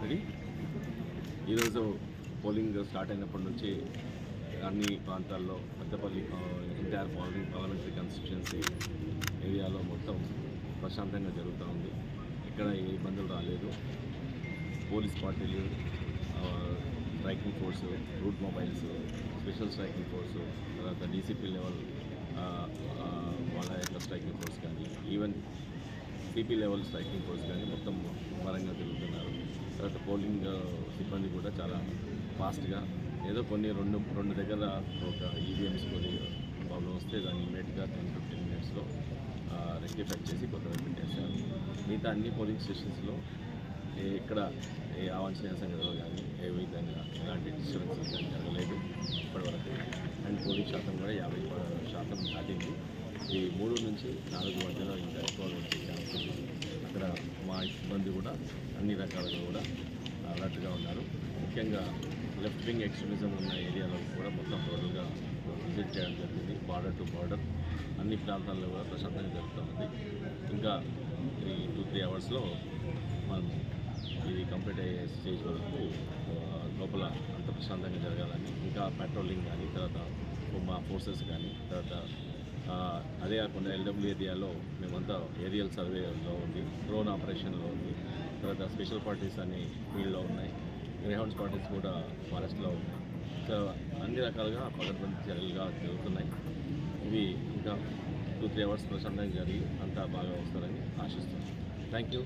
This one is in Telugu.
అందరికీ ఈరోజు పోలింగ్ స్టార్ట్ అయినప్పటి నుంచి అన్ని ప్రాంతాల్లో పెద్దపల్లి ఎంటైర్ పార్లమెంటరీ కాన్స్టిట్యుయెన్సీ ఏరియాలో మొత్తం ప్రశాంతంగా జరుగుతూ ఉంది. ఇక్కడ ఏ ఇబ్బందులు రాలేదు. పోలీస్ పార్టీలు, striking force, route mobiles, special striking force, తర్వాత డీసీపీ లెవెల్ వాళ్ళ యొక్క స్ట్రైకింగ్ ఫోర్స్ కానీ, even CP level striking force కానీ మొత్తం పరంగా తిరుగుతున్నారు. తర్వాత పోలింగ్ సిబ్బంది కూడా చాలా ఫాస్ట్గా, ఏదో కొన్ని రెండు దగ్గర ఒక ఈవీఎంస్ కొన్ని ప్రాబ్లం వస్తే దాన్ని ఇమ్మీడియట్గా 10-15 మినిట్స్లో రెక్టిఫై చేసి కొత్తగా పెట్టేశారు. మిగతా అన్ని పోలింగ్ స్టేషన్స్లో ఎక్కడ ఏ అవాంఛనీయ సంఘటనలు కానీ ఏ విధంగా ఎలాంటి డిస్టర్బెన్సెస్ కానీ జరగలేదు ఇప్పటివరకు. అండ్ పోలింగ్ శాతం కూడా 50% దాటింది. ఈ 3 నుంచి 4 మధ్యలో ఇంకా ఎక్కువ వచ్చే ఛాన్స్ ఉంది. అక్కడ మా సిబ్బంది కూడా అన్ని రకాలుగా కూడా అలర్ట్గా ఉన్నారు. ముఖ్యంగా లెఫ్ట్ వింగ్ ఎక్స్ట్రీమిజం ఉన్న ఏరియాలో కూడా మొత్తం టోటల్గా విజిట్ చేయడం జరిగింది. బార్డర్ టు బార్డర్ అన్ని ప్రాంతాల్లో కూడా ప్రశాంతంగా జరుగుతూ ఉంది. ఇంకా ఈ 2-3 అవర్స్లో మనం ఇది కంప్లీట్ అయ్యే స్టేజ్ వరకు లోపల అంత ప్రశాంతంగా జరగాలని, ఇంకా పెట్రోలింగ్ కానీ, తర్వాత మా ఫోర్సెస్ కానీ, తర్వాత అదే కాకుండా ఎల్డబ్ల్యూ ఏరియాలో మేమంతా ఏరియల్ సర్వేలో ఉంది, డ్రోన్ ఆపరేషన్లో ఉంది, తర్వాత స్పెషల్ పార్టీస్ అనే ఫీల్డ్లో ఉన్నాయి, గ్రేహౌండ్స్ పార్టీస్ కూడా ఫారెస్ట్లో ఉన్నాయి. సో అన్ని రకాలుగా పకడ్బందీ చర్యలుగా జరుగుతున్నాయి. ఇవి ఇంకా 2-3 అవర్స్ ప్రశాంతంగా జరిగి అంతా బాగా వస్తారని ఆశిస్తున్నాం. Thank you.